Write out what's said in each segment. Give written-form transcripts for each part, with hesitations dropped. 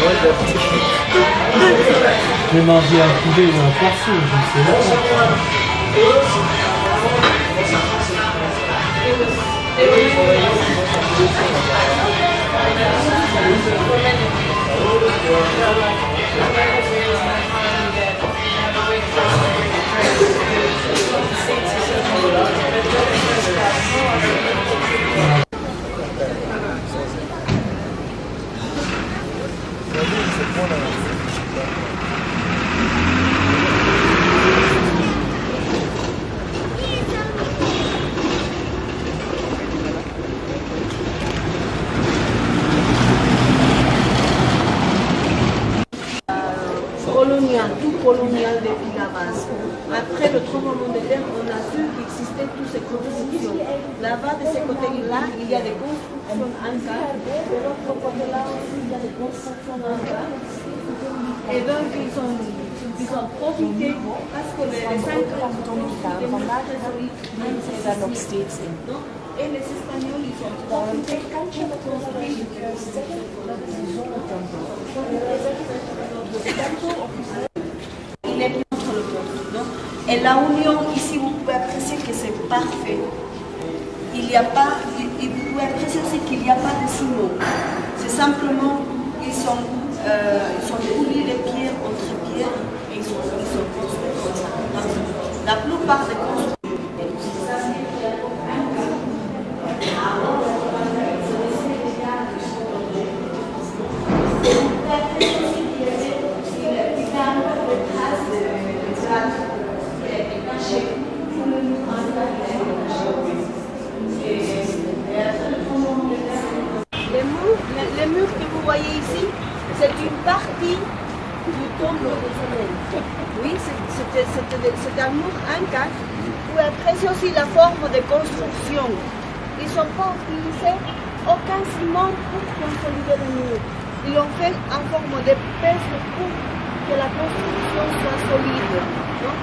Je vais manger un poulet ou un poisson, je sais pas. Colonial, tout colonial depuis la base. Après le tremblement de terre, on a vu qu'existaient toutes ces constructions. Là-bas, de ce côté-là, il y a des constructions Inca. De l'autre côté-là aussi, il y a des constructions Inca. Et donc, ils ont profité parce que les Incas ont construit des murs très solides. Et les Espagnols, ils ont profité pour construire il n'est plus entre le peuple. Et la union, ici, vous pouvez apprécier que c'est parfait. Il n'y a pas, vous pouvez apprécier aussi qu'il n'y a pas de signaux. C'est simplement, ils sont coulés les pierres entre pierres et ils sont construits comme ça. La plupart des constructions. Les murs que vous voyez ici, c'est une partie du temple du soleil. Oui, c'est un mur Inca. Vous pouvez apprécier aussi la forme de construction. Ils ne sont pas utilisés aucun ciment pour consolider le mur. Ils l'ont fait en forme de pèse pour que la construction soit solide. Non?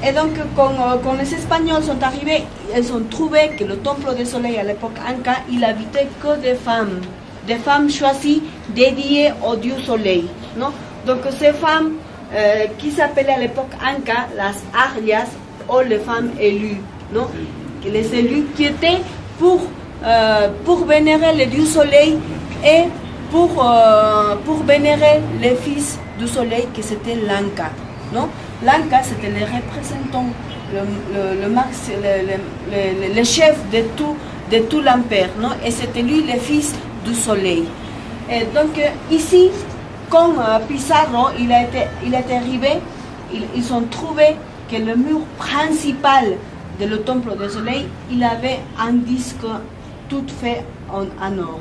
Et donc, quand les Espagnols sont arrivés, ils ont trouvé que le temple du soleil à l'époque Inca, il habitait que des femmes choisies dédiées au dieu soleil. Non? Donc, ces femmes qui s'appelaient à l'époque Inca, les Arias, ou les femmes élues. Non? Les élus qui étaient pour vénérer le dieu soleil et pour vénérer les fils du soleil, qui c'était l'Inca. Non? L'Inca, c'était le représentant, le chef de tout l'empire, non? Et c'était lui le fils du soleil. Et donc ici, quand Pizarro il a été arrivé, ils ont trouvé que le mur principal de le temple du soleil, il avait un disque tout fait en or,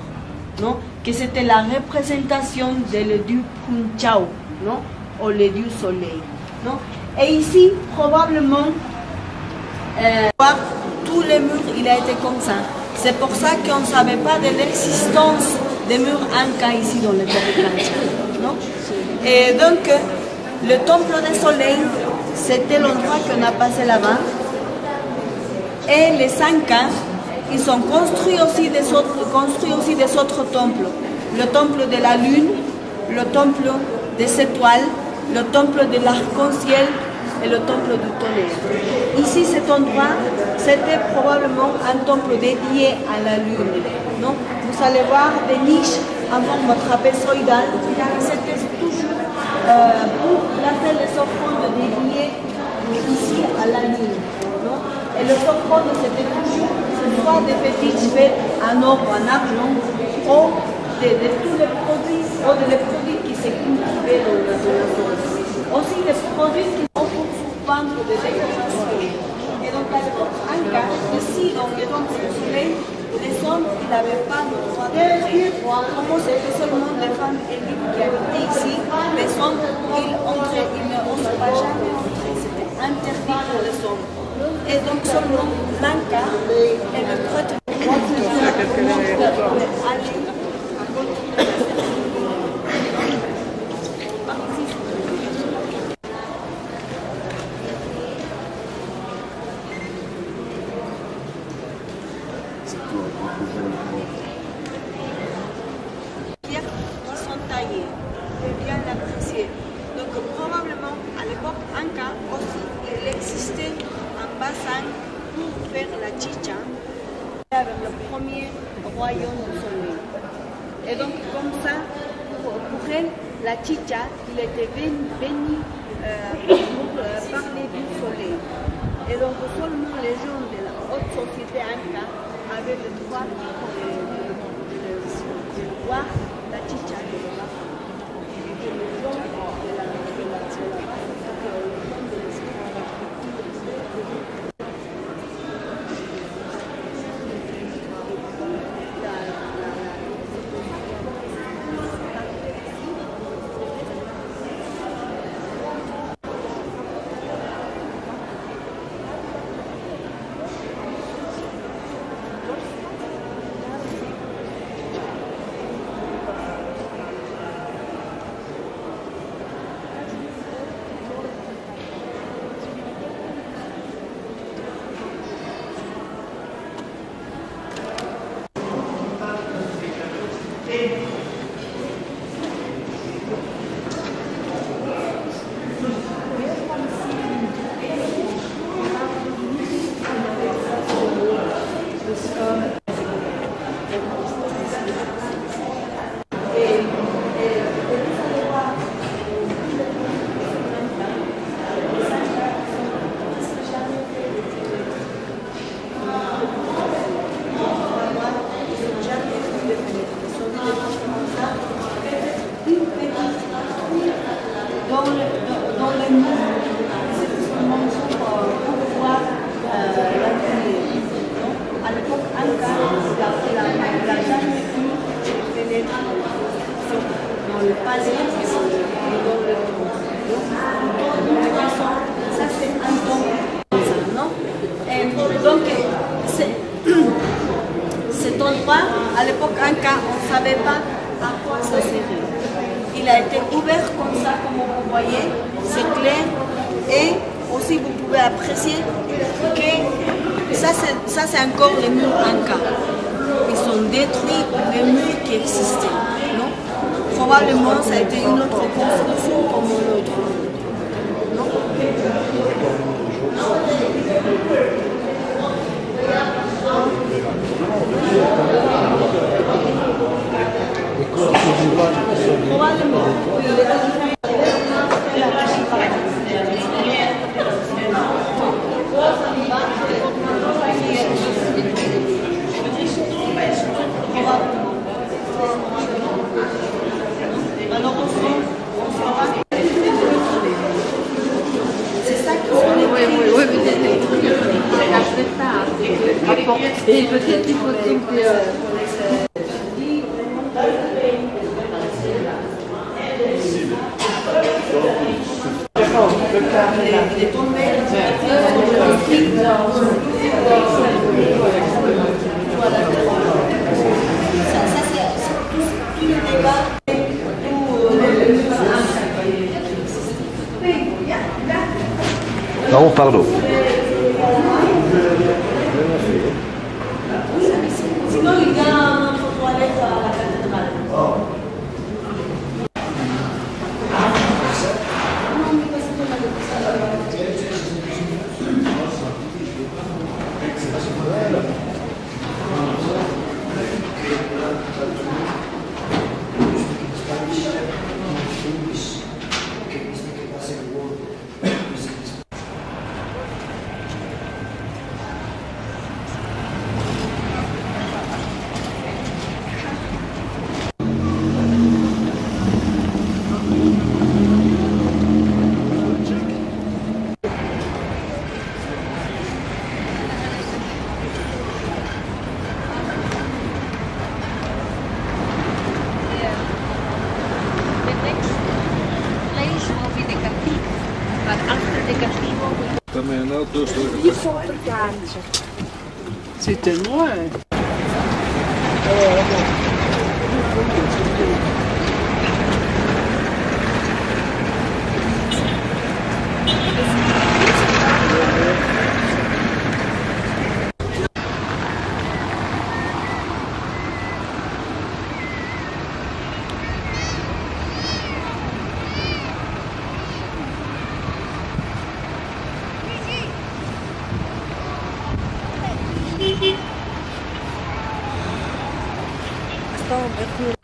non? Que c'était la représentation de le dieu Punchao, non? Ou le dieu soleil. Non? Et ici, probablement, tous les murs, il a été comme ça. C'est pour ça qu'on ne savait pas de l'existence des murs Inca ici dans le territoire. Non? Et donc, le temple du soleil, c'était l'endroit qu'on a passé là-bas. Et les Incas, ils ont construit aussi des autres temples. Le temple de la lune, le temple des étoiles, le temple de l'arc-en-ciel et le temple du tonnerre. Ici, cet endroit, c'était probablement un temple dédié à la lune. Non? Vous allez voir des niches en forme trapézoïdale. C'était toujours pour placer les offrandes dédiées ici à la lune. Non? Et les offrandes, c'était toujours soit des fétiches faits en or ou en argent, ou de tous les produits, ou des produits qui se cultivaient dans la zone. Aussi des produits qui sont pour vendre des décorations. Et donc à l'époque Inca, ici dans le temple du soleil, les hommes n'avaient pas le droit d'entrer. Comme c'était seulement les femmes élites qui habitaient ici, les hommes, ils entraient, ils ne osaient pas jamais entrer. C'était interdit pour les hommes. Et donc seulement l'Inca et le prêtre pouvaient aller. Qui sont taillés et bien appréciés. Donc probablement à l'époque Inca aussi il existait un bassin pour faire la chicha avec le premier royaume du soleil. Et donc comme ça, pour elle, la chicha, il était béni pour parler du soleil. Et donc seulement les gens de la haute société Inca avaient le droit de voir la chicha de la femme. Et que les gens de la cet endroit, à l'époque Inca, on ne savait pas à quoi ça servait. Il a été ouvert comme ça, comme vous voyez, c'est clair. Et aussi, vous pouvez apprécier que ça c'est encore les murs Inca. Ils sont détruits, les murs qui existaient. Non? Probablement, ça a été une autre construction comme une autre. Non? Probablement, oui, il était différent. Malheureusement, on ne saura pas. C'est ça qui sont les Oui, peut-être apporter, peut-être il faut trouver. Il est tombé. Ça c'est tout le débat. Non, pardon. Sinon, il y a un autre toilette à la cathédrale. C'était loin. Attends,